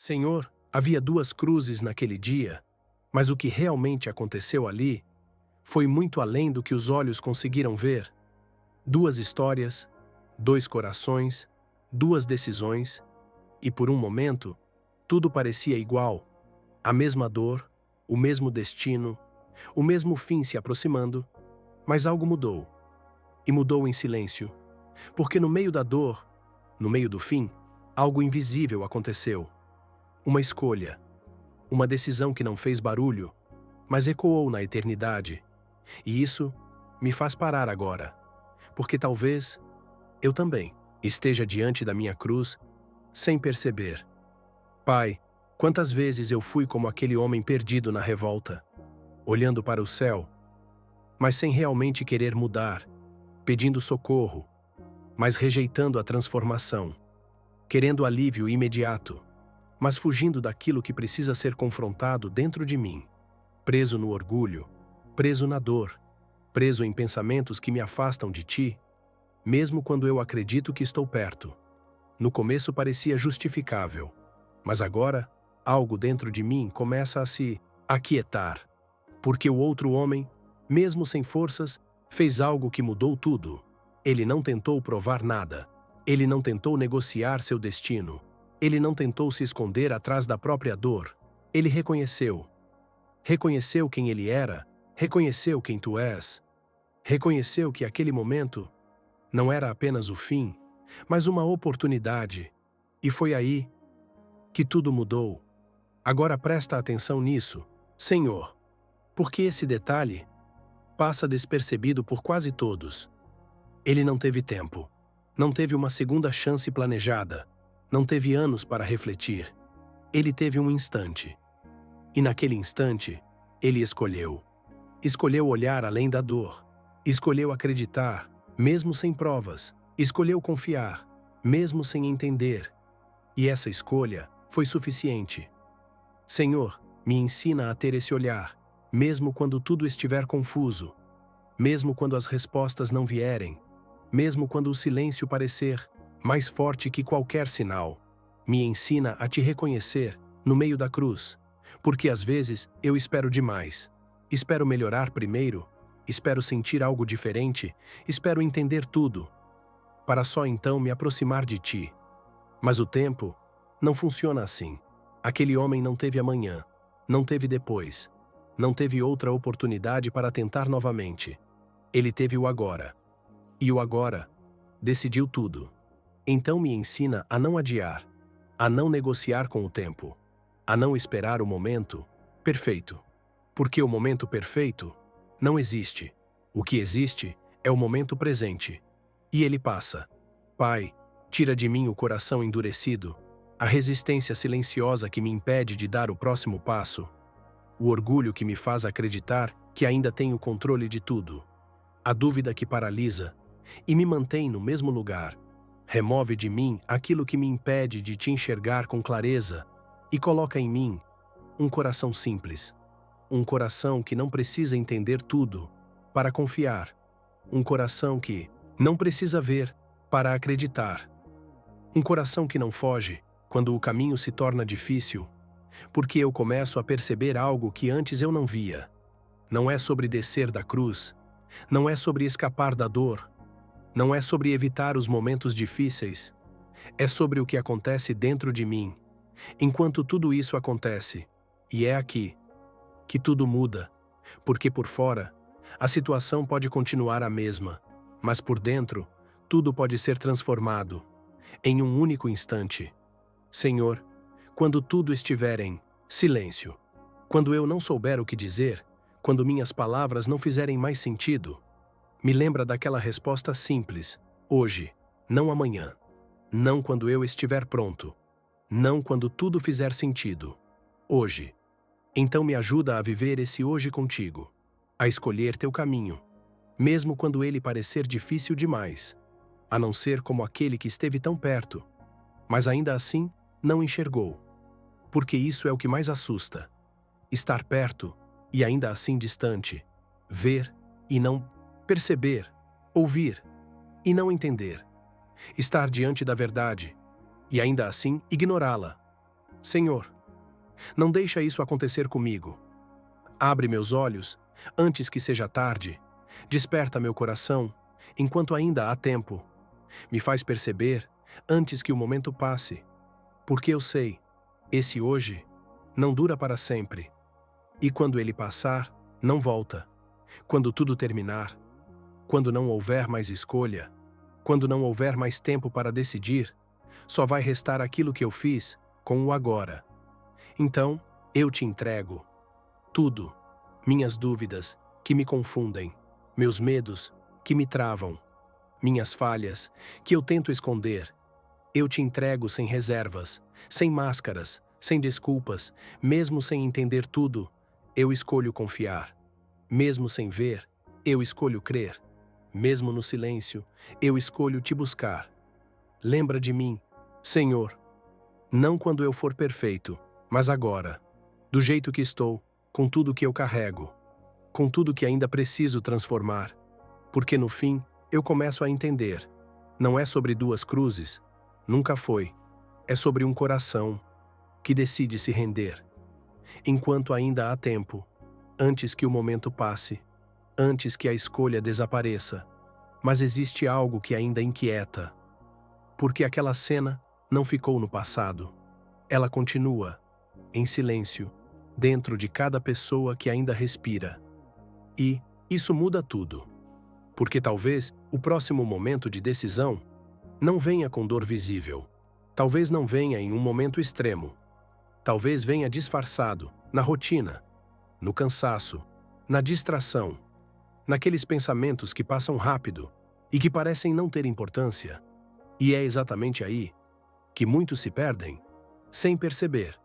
Senhor, havia duas cruzes naquele dia, mas o que realmente aconteceu ali foi muito além do que os olhos conseguiram ver. Duas histórias, dois corações, duas decisões, e por um momento, tudo parecia igual. A mesma dor, o mesmo destino, o mesmo fim se aproximando, mas algo mudou. E mudou em silêncio, porque no meio da dor, no meio do fim, algo invisível aconteceu. Uma escolha, uma decisão que não fez barulho, mas ecoou na eternidade. E isso me faz parar agora, porque talvez eu também esteja diante da minha cruz sem perceber. Pai, quantas vezes eu fui como aquele homem perdido na revolta, olhando para o céu, mas sem realmente querer mudar, pedindo socorro, mas rejeitando a transformação, querendo alívio imediato, mas fugindo daquilo que precisa ser confrontado dentro de mim, preso no orgulho, preso na dor, preso em pensamentos que me afastam de ti, mesmo quando eu acredito que estou perto. No começo parecia justificável, mas agora algo dentro de mim começa a se aquietar, porque o outro homem, mesmo sem forças, fez algo que mudou tudo. Ele não tentou provar nada. Ele não tentou negociar seu destino. Ele não tentou se esconder atrás da própria dor. Ele reconheceu. Reconheceu quem ele era, reconheceu quem tu és. Reconheceu que aquele momento não era apenas o fim, mas uma oportunidade. E foi aí que tudo mudou. Agora presta atenção nisso, Senhor, porque esse detalhe passa despercebido por quase todos. Ele não teve tempo, não teve uma segunda chance planejada, não teve anos para refletir. Ele teve um instante. E naquele instante, ele escolheu. Escolheu olhar além da dor. Escolheu acreditar, mesmo sem provas. Escolheu confiar, mesmo sem entender. E essa escolha foi suficiente. Senhor, me ensina a ter esse olhar, mesmo quando tudo estiver confuso, mesmo quando as respostas não vierem, mesmo quando o silêncio parecer mais forte que qualquer sinal. Me ensina a te reconhecer no meio da cruz, porque às vezes eu espero demais. Espero melhorar primeiro, espero sentir algo diferente, espero entender tudo, para só então me aproximar de ti. Mas o tempo não funciona assim. Aquele homem não teve amanhã, não teve depois, não teve outra oportunidade para tentar novamente. Ele teve o agora. E o agora decidiu tudo. Então me ensina a não adiar, a não negociar com o tempo, a não esperar o momento perfeito. Porque o momento perfeito não existe. O que existe é o momento presente. E ele passa. Pai, tira de mim o coração endurecido, a resistência silenciosa que me impede de dar o próximo passo, o orgulho que me faz acreditar que ainda tenho controle de tudo, a dúvida que paralisa e me mantém no mesmo lugar. Remove de mim aquilo que me impede de te enxergar com clareza e coloca em mim um coração simples, um coração que não precisa entender tudo para confiar, um coração que não precisa ver para acreditar, um coração que não foge quando o caminho se torna difícil, porque eu começo a perceber algo que antes eu não via. Não é sobre descer da cruz, não é sobre escapar da dor, não é sobre evitar os momentos difíceis, é sobre o que acontece dentro de mim, enquanto tudo isso acontece. E é aqui que tudo muda, porque por fora, a situação pode continuar a mesma, mas por dentro, tudo pode ser transformado, em um único instante. Senhor, quando tudo estiver em silêncio, quando eu não souber o que dizer, quando minhas palavras não fizerem mais sentido, me lembra daquela resposta simples: hoje, não amanhã, não quando eu estiver pronto, não quando tudo fizer sentido. Hoje. Então me ajuda a viver esse hoje contigo, a escolher teu caminho, mesmo quando ele parecer difícil demais, a não ser como aquele que esteve tão perto, mas ainda assim não enxergou. Porque isso é o que mais assusta: estar perto e ainda assim distante, ver e não perceber, ouvir e não entender, estar diante da verdade e ainda assim ignorá-la. Senhor, não deixa isso acontecer comigo. Abre meus olhos, antes que seja tarde. Desperta meu coração, enquanto ainda há tempo. Me faz perceber, antes que o momento passe. Porque eu sei, esse hoje não dura para sempre. E quando ele passar, não volta. Quando tudo terminar, quando não houver mais escolha, quando não houver mais tempo para decidir, só vai restar aquilo que eu fiz com o agora. Então, eu te entrego tudo, minhas dúvidas que me confundem, meus medos que me travam, minhas falhas que eu tento esconder. Eu te entrego sem reservas, sem máscaras, sem desculpas, mesmo sem entender tudo, eu escolho confiar. Mesmo sem ver, eu escolho crer. Mesmo no silêncio, eu escolho te buscar. Lembra de mim, Senhor, não quando eu for perfeito, mas agora, do jeito que estou, com tudo que eu carrego, com tudo que ainda preciso transformar, porque no fim eu começo a entender. Não é sobre duas cruzes, nunca foi. É sobre um coração que decide se render. Enquanto ainda há tempo, antes que o momento passe, antes que a escolha desapareça, mas existe algo que ainda inquieta. Porque aquela cena não ficou no passado. Ela continua, em silêncio, dentro de cada pessoa que ainda respira. E isso muda tudo. Porque talvez o próximo momento de decisão não venha com dor visível. Talvez não venha em um momento extremo. Talvez venha disfarçado, na rotina, no cansaço, na distração, naqueles pensamentos que passam rápido e que parecem não ter importância. E é exatamente aí que muitos se perdem, sem perceber.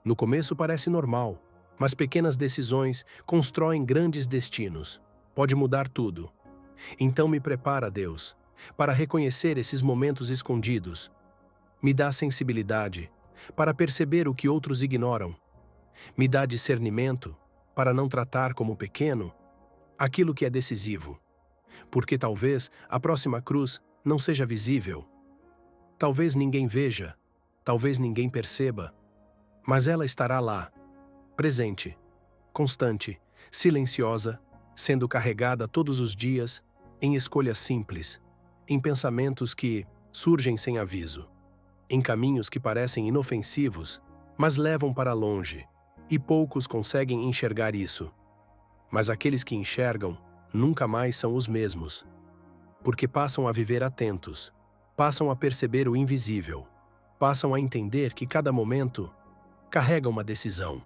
No começo parece normal, mas pequenas decisões constroem grandes destinos. Pode mudar tudo. Então me prepara, Deus, para reconhecer esses momentos escondidos. Me dá sensibilidade para perceber o que outros ignoram. Me dá discernimento para não tratar como pequeno aquilo que é decisivo. Porque talvez a próxima cruz não seja visível. Talvez ninguém veja, talvez ninguém perceba, mas ela estará lá, presente, constante, silenciosa, sendo carregada todos os dias, em escolhas simples, em pensamentos que surgem sem aviso, em caminhos que parecem inofensivos, mas levam para longe, e poucos conseguem enxergar isso. Mas aqueles que enxergam nunca mais são os mesmos, porque passam a viver atentos, passam a perceber o invisível, passam a entender que cada momento carrega uma decisão,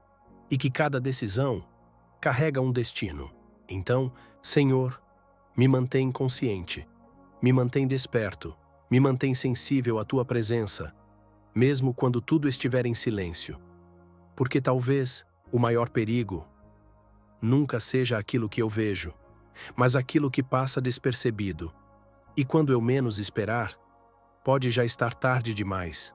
e que cada decisão carrega um destino. Então, Senhor, me mantém consciente, me mantém desperto, me mantém sensível à Tua presença, mesmo quando tudo estiver em silêncio. Porque talvez o maior perigo nunca seja aquilo que eu vejo, mas aquilo que passa despercebido. E quando eu menos esperar, pode já estar tarde demais.